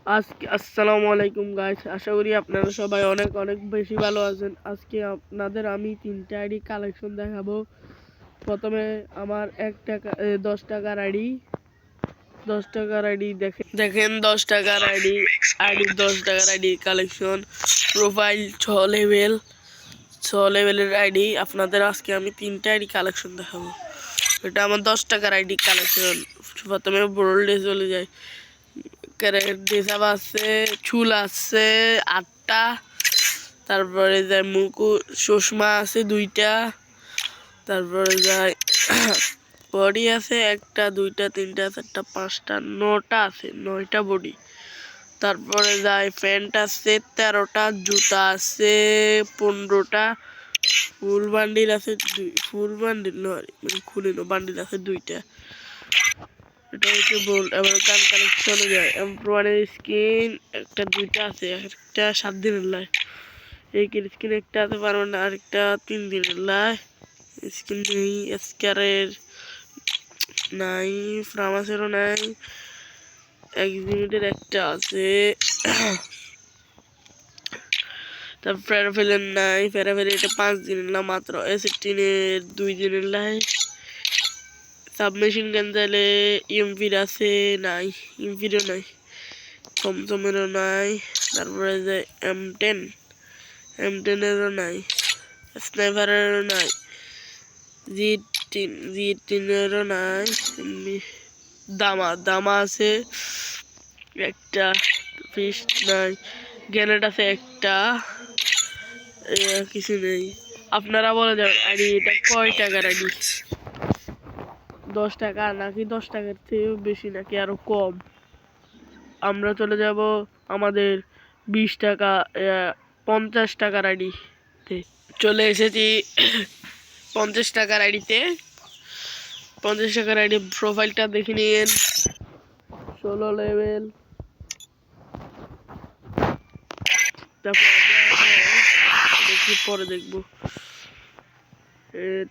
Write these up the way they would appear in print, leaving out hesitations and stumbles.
আজকে আসসালামু আলাইকুম গাইস, আশা করি আপনারা সবাই অনেক অনেক বেশি ভালো আছেন। আজকে আপনাদের আমি 3টা আইডি কালেকশন দেখাবো। প্রথমে আমার 10 টাকার আইডি দেখেন 10 টাকার আইডি 10 টাকার আইডি কালেকশন, প্রোফাইল 6 লেভেলের আইডি। আপনাদের আজকে আমি 3টা আইডি কালেকশন দেখাবো। এটা আমার 10 টাকার আইডি কালেকশন। প্রথমে বোল্ডে চলে যায়, আছে, চুল আছে 8টা, তারপরে যায় মুকু চশমা আছে 2টা, তারপরে যায় বডি আছে 1টা 2টা 3টা 4টা 5টা 9টা আছে, 9টা বডি। তারপরে যায় প্যান্ট আছে 13টা, জুতা আছে 15টা, ফুল বান্ডিল আছে ফুল বান্ডিল নয় মানে খুলে বান্ডিল আছে 2টা। এটা হচ্ছে বল। এবার গান কালেকশনে যায়, এমপ্রোয়ারের স্কিন 1টা 2টা আছে, একটা 7 দিনের লাই, এই স্কিন একটা আছে পারবেন না, আরেকটা 3 দিনের লাই স্কিন নেই, স্কারের নাই, ফ্রামাসেরও নাই, এক্সিমিটের একটা আছে, তারপর প্যারাফেলের নাই, প্যারাফেলের এটা 5 দিনের না মাত্র, এসিটিনের 2 দিনের লাই, সাবমেশিন গান চাইলে ইএমপির আছে নাই, ইএমপিরও নাই, থমথমেরও নাই, তারপরে যে M10এরও নাই, স্নাইপারেরও নাই, জি10এরও নাই, দামা আছে একটা, ফিশ নাই, গ্যানেট আছে একটা, কিছু নেই। আপনারা বলে যাবেন আইডি এটা কয় টাকার আইডি? 10 টাকা নাকি 10 টাকার চেয়েও বেশি নাকি আরো কম? আমরা চলে যাব আমাদের 20 টাকা 50 টাকার আইডিতে। চলে এসেছি 50 টাকার আইডিতে। 50 টাকার আইডি প্রোফাইলটা দেখে নিন, 16 লেভেল। তারপর দেখি পরে দেখবো।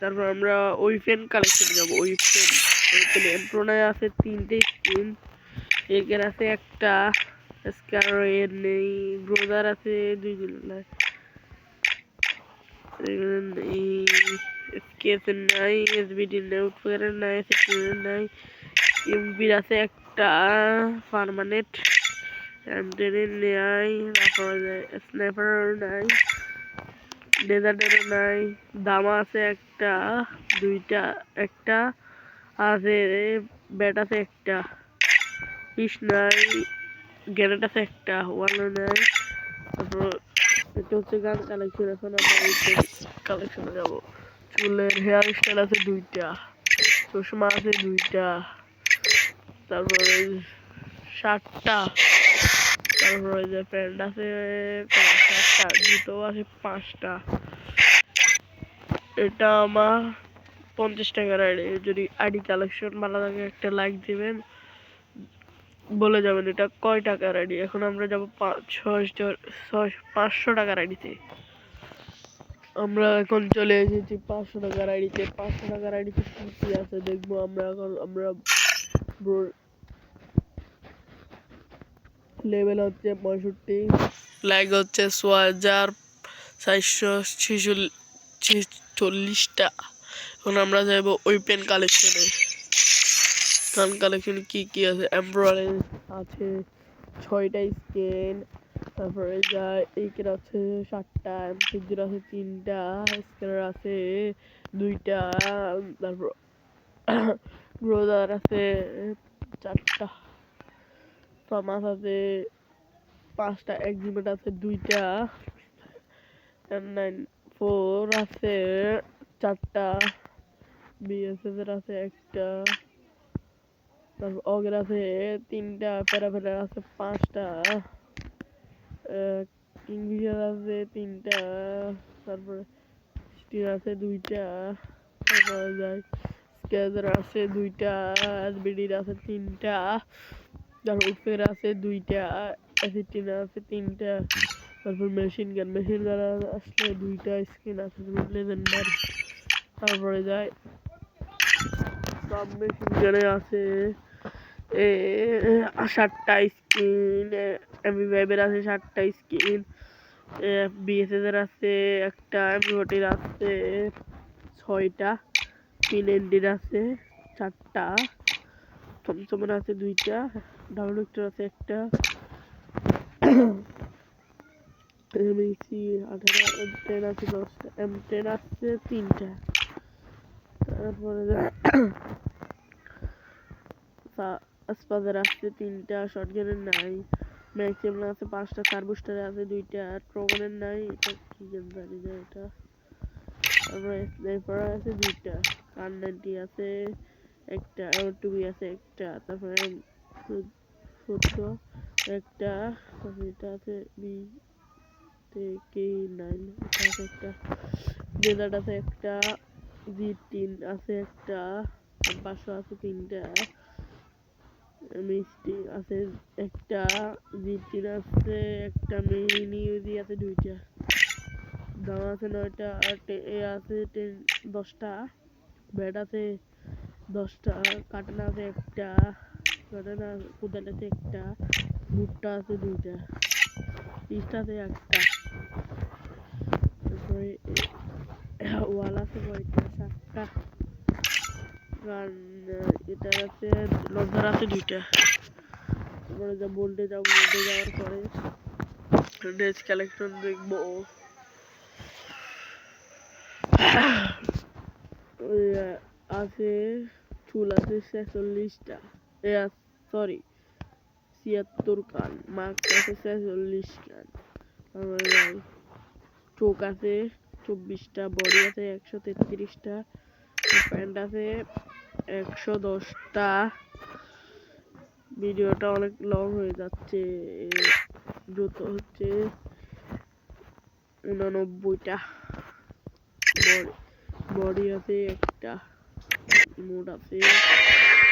তারপর আমরা ওইফেন কালেকশনে যাবো। ওইফেন এমপ্রোনায় আছে 3টে স্কিন, এর আছে একটা, স্কারের নেই, ব্রোদার আছে 2 দিনের নাই, স্কেচের নাই, এসবিডির নাই, উৎপাদের নাই, সেক্টরের নাই, এমপির আছে একটা পার্মানেন্ট, এমটেনের নাই, তারপর স্নাইপারের নাই, ডেজার্টেরও নাই, দামা আছে একটা 2টা, একটা আছে, ব্যাট আছে একটা, ফিশ নাই, গ্যানেট আছে একটা, ওয়ানও নাই। তারপর এটা হচ্ছে গান কালেকশন। এখন আমরা কালেকশনে যাবো। চুলের হেয়ার স্টাইল আছে 2টা, চশমা আছে 2টা, তারপরে 7টা, তারপরে যে প্যান্ট আছে 7টা, জুতো আছে 5টা। এটা আমার 50 টাকার আইডি। যদি আইডি কালেকশন ভালো লাগে একটা লাইক দিবেন, বলে যাবেন এটা কয় টাকার আইডি। এখন আমরা যাবো 500 টাকার আইডিতে। আমরা এখন চলে এসেছি 500 টাকার আইডিতে। 500 টাকার আইডিতে কি আছে দেখবো আমরা। এখন আমরা লেভেল হচ্ছে 65, লাইক হচ্ছে 6446টা। এখন আমরা যাবো ওইপেন কালেকশনে। গান কালেকশনে কি আছে? এমব্রয়ডারি আছে 6টা স্কেন, তারপরে এইকের আছে 7টা, এমসিজির আছে 3টা, স্ক্যানার আছে 2টা, তারপর ব্রোদার আছে 4টা, ফামাস আছে 5টা, এক্সিমেট আছে 2টা, M94 আছে 4টা, বিএসএফ এর আছে একটা, তারপর অগের আছে 3টা, প্যারাফেলার আছে 5টা, কিংফিশার আছে 3টা, তারপরে স্টিল আছে 2টা, তারপরে যায় স্কেজার আছে 2টা, এসবিডির আছে 3টা, তারপর উৎপের আছে 2টা, অ্যাসিটিনা আছে 3টা, তারপর মেশিন গান আসলে 2টা স্কিন আছে লেজেন্ডারি। তারপরে যায় সাব মেশিন গানে আছে 7টা স্কিন, এমবি5 এর আছে 7টা স্কিন, বিএসএস এর আছে একটা, এমবি40 আছে 6টা, পিএনডির আছে 4টা, থমথমের আছে 2টা, ডাবল ভিক্টর আছে একটা, এমএসি 18, M10 আছে 10টা, M10 আছে 3টা, তারপরে স্পাজার আছে 3টা, শটগানের নাই, ম্যাক্সিমাম আছে 5টা, সার্বুস্টারে আছে 2টা, ট্রোগনের নাই, এটা কি জানি না এটা, তারপরে স্নাইপার আছে 2টা, কার90 আছে একটা, M2B আছে একটা, তারপরে M14 একটা, এটা আছে বি থেকে 9 এটা আছে একটা, ডেজার্ট আছে একটা, জি3 আছে একটা, 500 আছে 3টা, মিষ্টি আছে একটা, জি3 আছে একটা, মিনি ইউজি আছে 2টা, দাম আছে 9টা, আর এ আছে 10টা, ব্যাট আছে 10টা, কাটানা আছে একটা, কাটানা কোদাল আছে একটা, ভুট্টা আছে 2টা, পিস্ট আছে একটা, তারপরে ওয়াল আছে 9টা, 7টা, কারণ এটা আছে লঞ্চার আছে 2টা, তারপরে যা বোল্টে যাওয়ার পরে ড্রেস কালেকশন দেখবো, আছে চুল আছে 46টা, সরি 76 কান, মাস্ক আছে 46 কান, তারপরে চোখ আছে 24টা, বডি আছে 133টা, প্যান্ট আছে 110টা। ভিডিওটা অনেক লং হয়ে যাচ্ছে, জুতো হচ্ছে 89টা, বডি আছে একটা, মোট আছে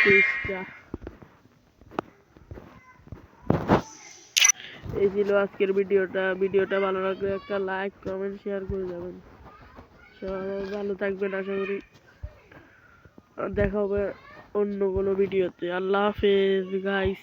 23টা। এই ছিল আজকের ভিডিওটা ভালো লাগলে একটা লাইক কমেন্ট শেয়ার করে যাবেন। সবাই ভালো থাকবেন, আশা করি দেখা হবে অন্য কোনো ভিডিওতে। আল্লাহ হাফেজ গাইস।